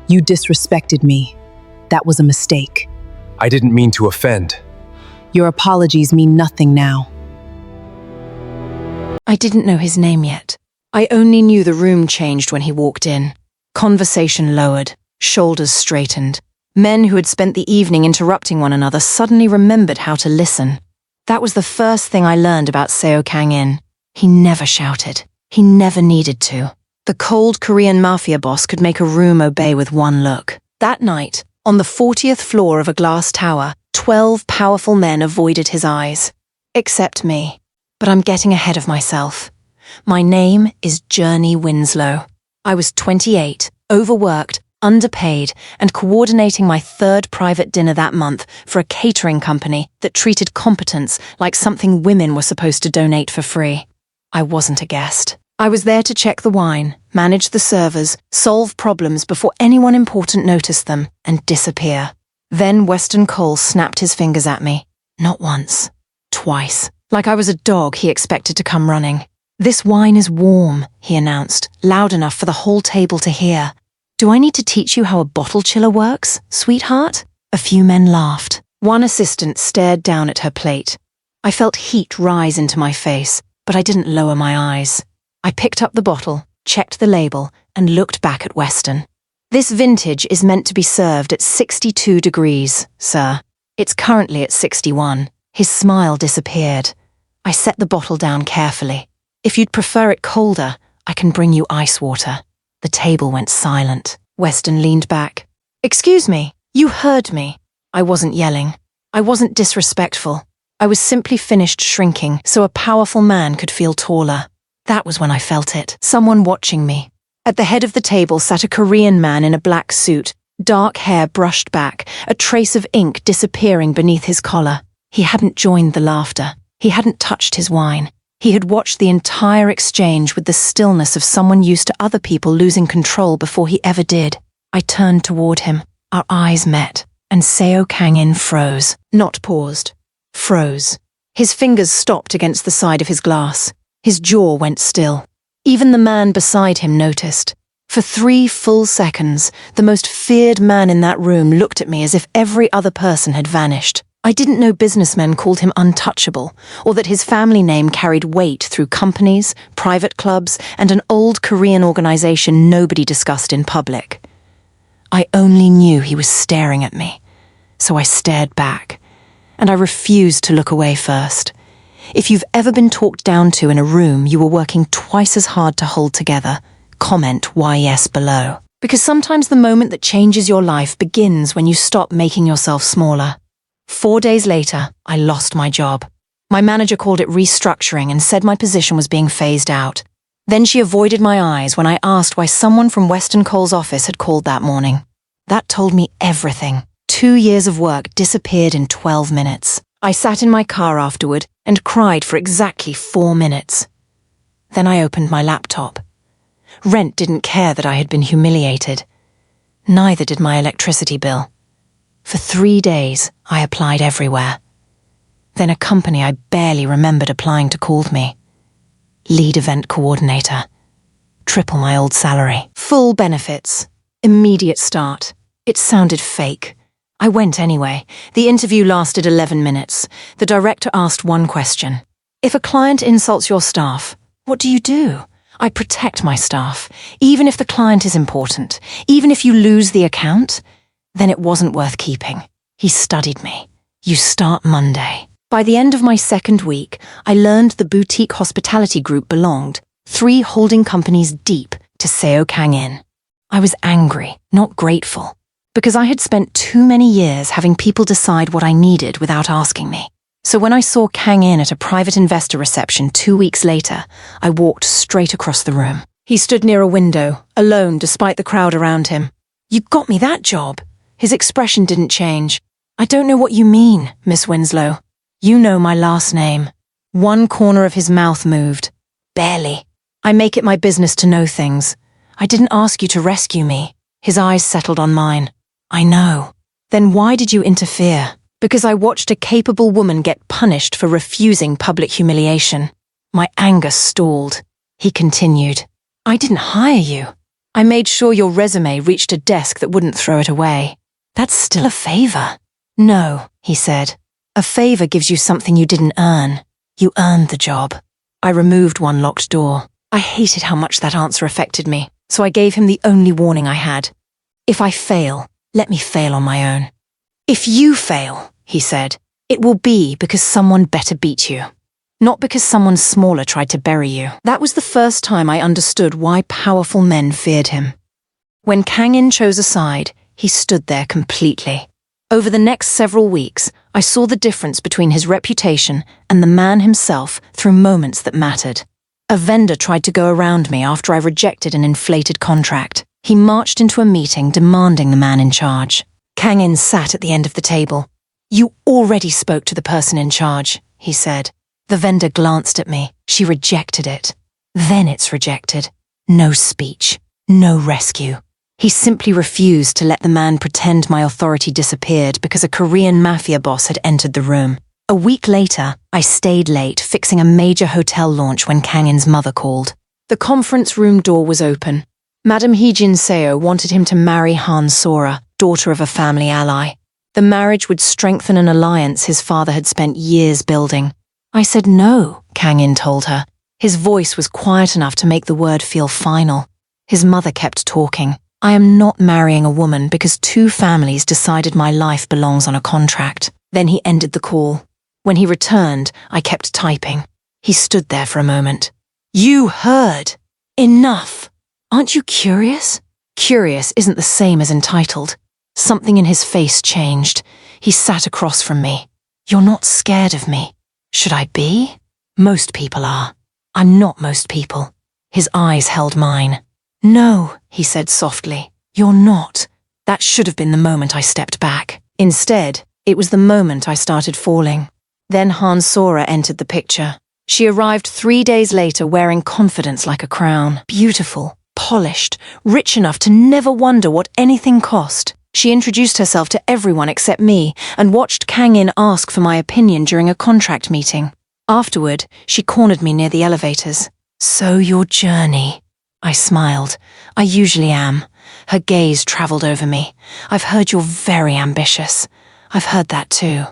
You disrespected me. That was a mistake. I didn't mean to offend. Your apologies mean nothing now. I didn't know his name yet. I only knew the room changed when he walked in. Conversation lowered, shoulders straightened. Men who had spent the evening interrupting one another suddenly remembered how to listen. That was the first thing I learned about Seo Kang-in. He never shouted. He never needed to. The cold Korean Mafia boss could make a room obey with one look. That night, on the 40th floor of a glass tower, 12 powerful men avoided his eyes. Except me. But I'm getting ahead of myself. My name is Journey Winslow. I was 28, overworked, underpaid, and coordinating my third private dinner that month for a catering company that treated competence like something women were supposed to donate for free. I wasn't a guest. I was there to check the wine, manage the servers, solve problems before anyone important noticed them, and disappear. Then Weston Cole snapped his fingers at me. Not once. Twice. Like I was a dog he expected to come running. "This wine is warm," he announced, loud enough for the whole table to hear. "Do I need to teach you how a bottle chiller works, sweetheart?" A few men laughed. One assistant stared down at her plate. I felt heat rise into my face, but I didn't lower my eyes. I picked up the bottle, checked the label, and looked back at Weston. "This vintage is meant to be served at 62 degrees, sir. It's currently at 61. His smile disappeared. I set the bottle down carefully. "If you'd prefer it colder, I can bring you ice water." The table went silent. Weston leaned back. "Excuse me, you heard me." I wasn't yelling. I wasn't disrespectful. I was simply finished shrinking so a powerful man could feel taller. That was when I felt it. Someone watching me. At the head of the table sat a Korean man in a black suit, dark hair brushed back, a trace of ink disappearing beneath his collar. He hadn't joined the laughter. He hadn't touched his wine. He had watched the entire exchange with the stillness of someone used to other people losing control before he ever did. I turned toward him. Our eyes met, and Seo Kang-in froze. Not paused. Froze. His fingers stopped against the side of his glass. His jaw went still. Even the man beside him noticed. For 3 full seconds, the most feared man in that room looked at me as if every other person had vanished. I didn't know businessmen called him untouchable, or that his family name carried weight through companies, private clubs, and an old Korean organization nobody discussed in public. I only knew he was staring at me, so I stared back, and I refused to look away first. If you've ever been talked down to in a room you were working twice as hard to hold together, comment why yes below. Because sometimes the moment that changes your life begins when you stop making yourself smaller. 4 days later, I lost my job. My manager called it restructuring and said my position was being phased out. Then she avoided my eyes when I asked why someone from Weston Cole's office had called that morning. That told me everything. 2 years of work disappeared in 12 minutes. I sat in my car afterward and cried for exactly 4 minutes. Then I opened my laptop. Rent didn't care that I had been humiliated. Neither did my electricity bill. For 3 days, I applied everywhere. Then a company I barely remembered applying to called me. Lead event coordinator. Triple my old salary. Full benefits. Immediate start. It sounded fake. I went anyway. The interview lasted 11 minutes. The director asked one question. "If a client insults your staff, what do you do?" I protect my staff, even if the client is important, even if you lose the account. Then it wasn't worth keeping. He studied me. "You start Monday." By the end of my second week, I learned the boutique hospitality group belonged, 3 holding companies deep, to Seo Kang-in. I was angry, not grateful, because I had spent too many years having people decide what I needed without asking me. So when I saw Kang-in at a private investor reception 2 weeks later, I walked straight across the room. He stood near a window, alone despite the crowd around him. "You got me that job." His expression didn't change. "I don't know what you mean, Miss Winslow." "You know my last name." One corner of his mouth moved. "Barely. I make it my business to know things. I didn't ask you to rescue me." His eyes settled on mine. "I know." "Then why did you interfere?" "Because I watched a capable woman get punished for refusing public humiliation." My anger stalled. He continued. "I didn't hire you. I made sure your resume reached a desk that wouldn't throw it away. That's still a favor. No, he said. A favor gives you something you didn't earn. You earned the job. I removed one locked door. I hated how much that answer affected me, so I gave him the only warning I had. If I fail, let me fail on my own. If you fail, he said, it will be because someone better beat you. Not because someone smaller tried to bury you. That was the first time I understood why powerful men feared him. When Kang-in chose a side, he stood there completely. Over the next several weeks, I saw the difference between his reputation and the man himself through moments that mattered. A vendor tried to go around me after I rejected an inflated contract. He marched into a meeting demanding the man in charge. Kang-in sat at the end of the table. You already spoke to the person in charge, he said. The vendor glanced at me. She rejected it. Then it's rejected. No speech. No rescue. He simply refused to let the man pretend my authority disappeared because a Korean mafia boss had entered the room. A week later, I stayed late fixing a major hotel launch when Kang-in's mother called. The conference room door was open. Madam Hee-jin Seo wanted him to marry Han Sora, daughter of a family ally. The marriage would strengthen an alliance his father had spent years building. I said no, Kang-in told her. His voice was quiet enough to make the word feel final. His mother kept talking. I am not marrying a woman because two families decided my life belongs on a contract. Then he ended the call. When he returned, I kept typing. He stood there for a moment. You heard. Enough. Aren't you curious? Curious isn't the same as entitled. Something in his face changed. He sat across from me. You're not scared of me. Should I be? Most people are. I'm not most people. His eyes held mine. No, he said softly. You're not. That should have been the moment I stepped back. Instead, it was the moment I started falling. Then Han Sora entered the picture. She arrived 3 days later wearing confidence like a crown. Beautiful, polished, rich enough to never wonder what anything cost. She introduced herself to everyone except me and watched Kang-in ask for my opinion during a contract meeting. Afterward, she cornered me near the elevators. So your journey. I smiled. I usually am. Her gaze traveled over me. I've heard you're very ambitious. I've heard that too.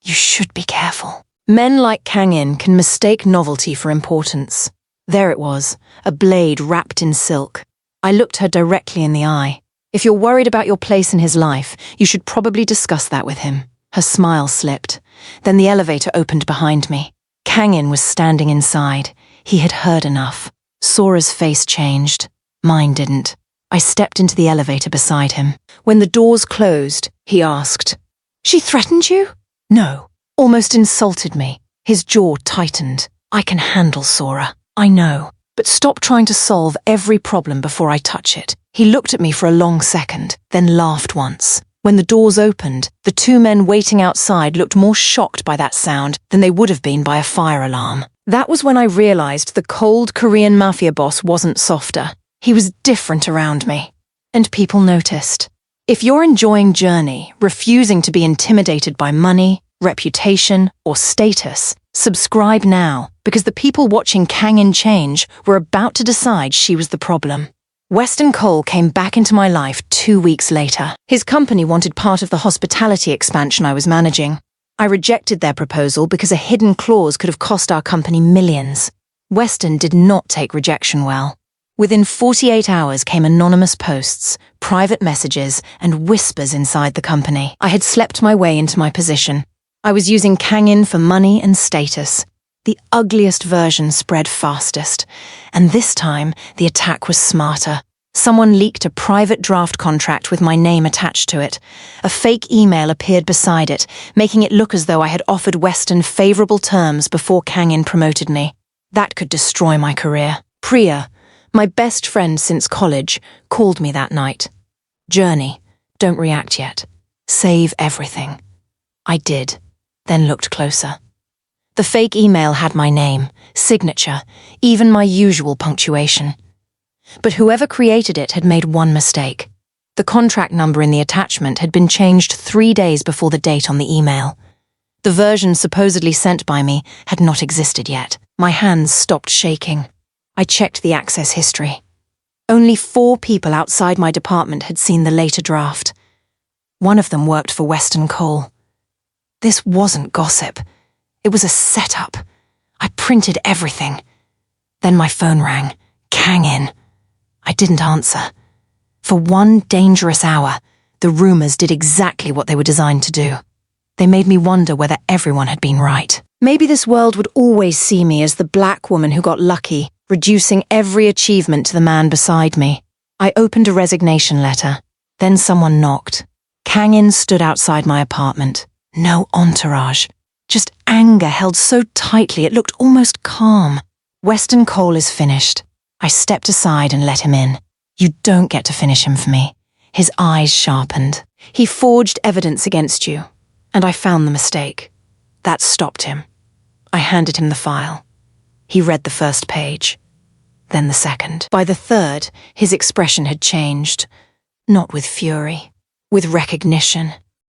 You should be careful. Men like Kang-in can mistake novelty for importance. There it was, a blade wrapped in silk. I looked her directly in the eye. If you're worried about your place in his life, you should probably discuss that with him. Her smile slipped. Then the elevator opened behind me. Kang-in was standing inside. He had heard enough. Sora's face changed. Mine didn't. I stepped into the elevator beside him. When the doors closed, he asked, She threatened you? No. Almost insulted me. His jaw tightened. I can handle Sora. I know. But stop trying to solve every problem before I touch it. He looked at me for a long second, then laughed once. When the doors opened, the two men waiting outside looked more shocked by that sound than they would have been by a fire alarm. That was when I realized the cold Korean mafia boss wasn't softer. He was different around me. And people noticed. If you're enjoying Journey, refusing to be intimidated by money, reputation, or status, subscribe now, because the people watching Kang-in change were about to decide she was the problem. Weston Cole came back into my life 2 weeks later. His company wanted part of the hospitality expansion I was managing. I rejected their proposal because a hidden clause could have cost our company millions. Weston did not take rejection well. Within 48 hours came anonymous posts, private messages, and whispers inside the company. I had slept my way into my position. I was using Kang-in for money and status. The ugliest version spread fastest, and this time the attack was smarter. Someone leaked a private draft contract with my name attached to it. A fake email appeared beside it, making it look as though I had offered Weston favorable terms before Kang-in promoted me. That could destroy my career. Priya, my best friend since college, called me that night. Journey, don't react yet. Save everything. I did, then looked closer. The fake email had my name, signature, even my usual punctuation. But whoever created it had made one mistake. The contract number in the attachment had been changed 3 days before the date on the email. The version supposedly sent by me had not existed yet. My hands stopped shaking. I checked the access history. Only 4 people outside my department had seen the later draft. One of them worked for Western Coal. This wasn't gossip. It was a setup. I printed everything. Then my phone rang. Kang in. I didn't answer. For 1 dangerous hour, the rumors did exactly what they were designed to do. They made me wonder whether everyone had been right. Maybe this world would always see me as the black woman who got lucky, reducing every achievement to the man beside me. I opened a resignation letter. Then someone knocked. Kang in stood outside my apartment. No entourage. Just anger held so tightly it looked almost calm. Western Coal is finished. I stepped aside and let him in. You don't get to finish him for me. His eyes sharpened. He forged evidence against you. And I found the mistake. That stopped him. I handed him the file. He read the first page. Then the second. By the third, his expression had changed. Not with fury. With recognition.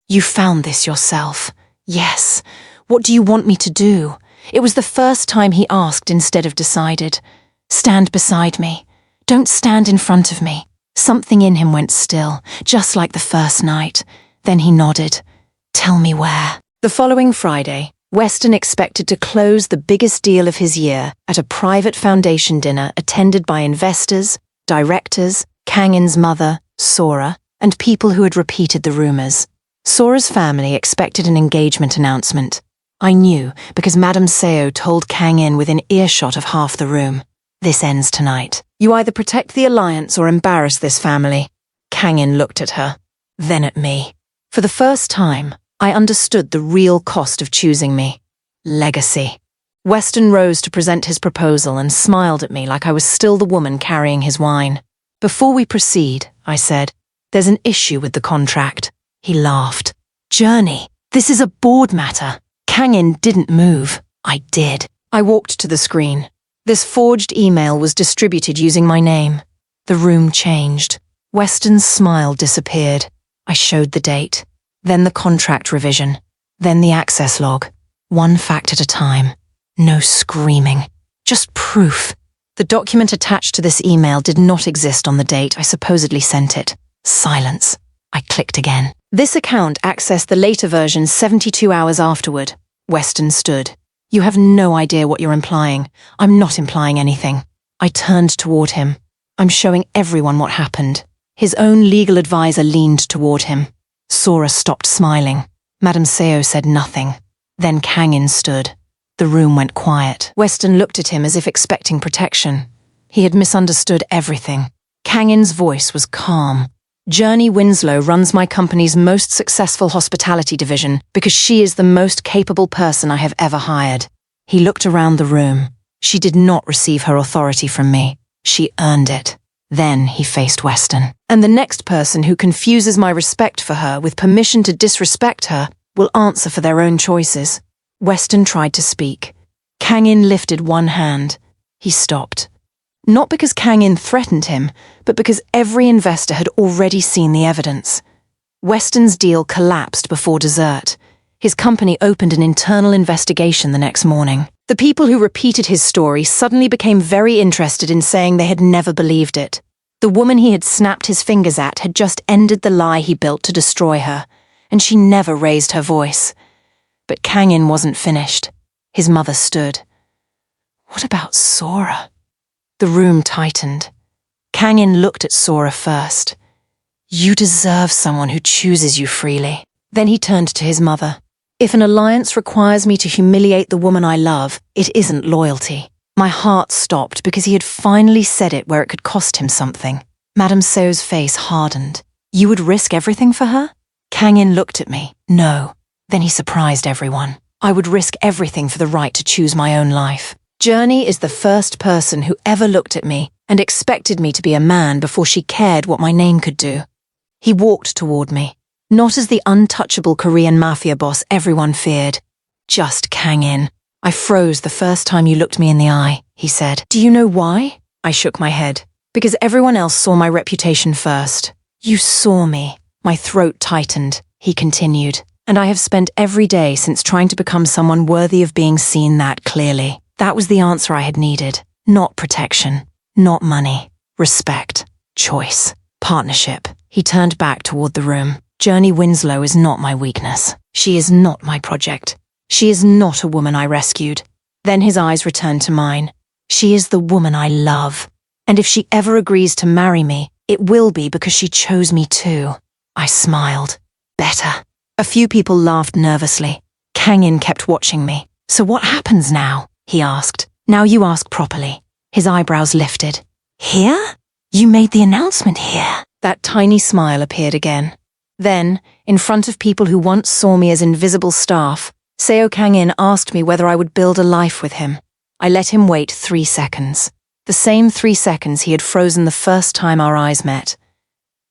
You found this yourself. Yes. What do you want me to do? It was the first time he asked instead of decided. Stand beside me. Don't stand in front of me. Something in him went still, just like the first night. Then he nodded. Tell me where. The following Friday, Weston expected to close the biggest deal of his year at a private foundation dinner attended by investors, directors, Kang in's mother, Sora, and people who had repeated the rumors. Sora's family expected an engagement announcement. I knew because Madame Seo told Kang in within earshot of half the room. This ends tonight. You either protect the alliance or embarrass this family. Kang in looked at her, then at me. For the first time, I understood the real cost of choosing me. Legacy. Weston rose to present his proposal and smiled at me like I was still the woman carrying his wine. Before we proceed, I said, there's an issue with the contract. He laughed. Journey, this is a board matter. Kang in didn't move. I did. I walked to the screen. This forged email was distributed using my name. The room changed. Weston's smile disappeared. I showed the date. Then the contract revision. Then the access log. 1 fact at a time. No screaming. Just proof. The document attached to this email did not exist on the date I supposedly sent it. Silence. I clicked again. This account accessed the later version 72 hours afterward. Weston stood. You have no idea what you're implying. I'm not implying anything. I turned toward him. I'm showing everyone what happened. His own legal advisor leaned toward him. Sora stopped smiling. Madame Seo said nothing. Then Kang in stood. The room went quiet. Weston looked at him as if expecting protection. He had misunderstood everything. Kang in's voice was calm. Journey Winslow runs my company's most successful hospitality division because she is the most capable person I have ever hired. He looked around the room. She did not receive her authority from me. She earned it. Then he faced Weston. And the next person who confuses my respect for her with permission to disrespect her will answer for their own choices. Weston tried to speak. Kang in lifted one hand. He stopped. Not because Kang in threatened him, but because every investor had already seen the evidence. Weston's deal collapsed before dessert. His company opened an internal investigation the next morning. The people who repeated his story suddenly became very interested in saying they had never believed it. The woman he had snapped his fingers at had just ended the lie he built to destroy her, and she never raised her voice. But Kang in wasn't finished. His mother stood. What about Sora? The room tightened. Kang in looked at Sora first. You deserve someone who chooses you freely. Then he turned to his mother. If an alliance requires me to humiliate the woman I love, it isn't loyalty. My heart stopped because he had finally said it where it could cost him something. Madame Seo's face hardened. You would risk everything for her? Kang in looked at me. No. Then he surprised everyone. I would risk everything for the right to choose my own life. Journey is the first person who ever looked at me and expected me to be a man before she cared what my name could do. He walked toward me. Not as the untouchable Korean Mafia boss everyone feared. Just Kang in. I froze the first time you looked me in the eye, he said. Do you know why? I shook my head. Because everyone else saw my reputation first. You saw me. My throat tightened, he continued. And I have spent every day since trying to become someone worthy of being seen that clearly. That was the answer I had needed. Not protection. Not money. respect, choice, partnership. He turned back toward the room. Journey Winslow is not my weakness. She is not my project. She is not a woman I rescued. Then his eyes returned to mine. She is the woman I love. And if she ever agrees to marry me, it will be because she chose me too. I smiled. Better. A few people laughed nervously. Kang-in kept watching me. So what happens now? He asked. Now you ask properly. His eyebrows lifted. Here? You made the announcement here. That tiny smile appeared again. Then, in front of people who once saw me as invisible staff, Seo Kang-in asked me whether I would build a life with him. I let him wait 3 seconds. The same 3 seconds he had frozen the first time our eyes met.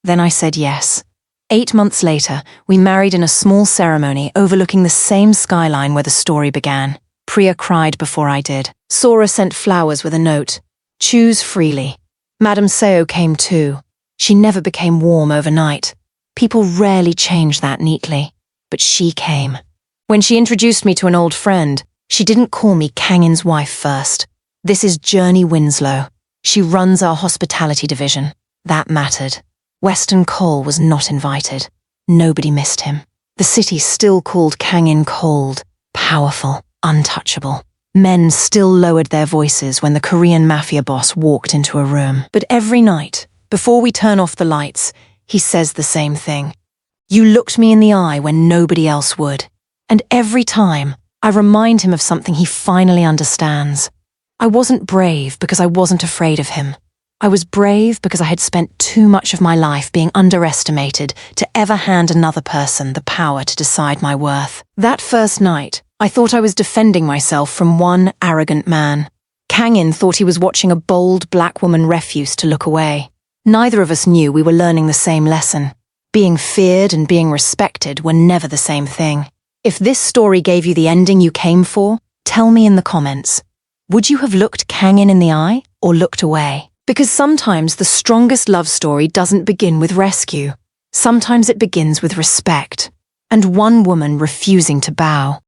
Then I said yes. 8 months later, we married in a small ceremony overlooking the same skyline where the story began. Priya cried before I did. Sora sent flowers with a note. Choose freely. Madame Seo came too. She never became warm overnight. People rarely change that neatly. But she came. When she introduced me to an old friend, she didn't call me Kang-in's wife first. This is Journey Winslow. She runs our hospitality division. That mattered. Weston Cole was not invited. Nobody missed him. The city still called Kang-in cold, powerful, untouchable. Men still lowered their voices when the Korean Mafia boss walked into a room. But every night, before we turn off the lights, he says the same thing. You looked me in the eye when nobody else would. And every time, I remind him of something he finally understands. I wasn't brave because I wasn't afraid of him. I was brave because I had spent too much of my life being underestimated to ever hand another person the power to decide my worth. That first night, I thought I was defending myself from one arrogant man. Kang-in thought he was watching a bold black woman refuse to look away. Neither of us knew we were learning the same lesson. Being feared and being respected were never the same thing. If this story gave you the ending you came for, tell me in the comments. Would you have looked Kang-in in the eye or looked away? Because sometimes the strongest love story doesn't begin with rescue. Sometimes it begins with respect. And one woman refusing to bow.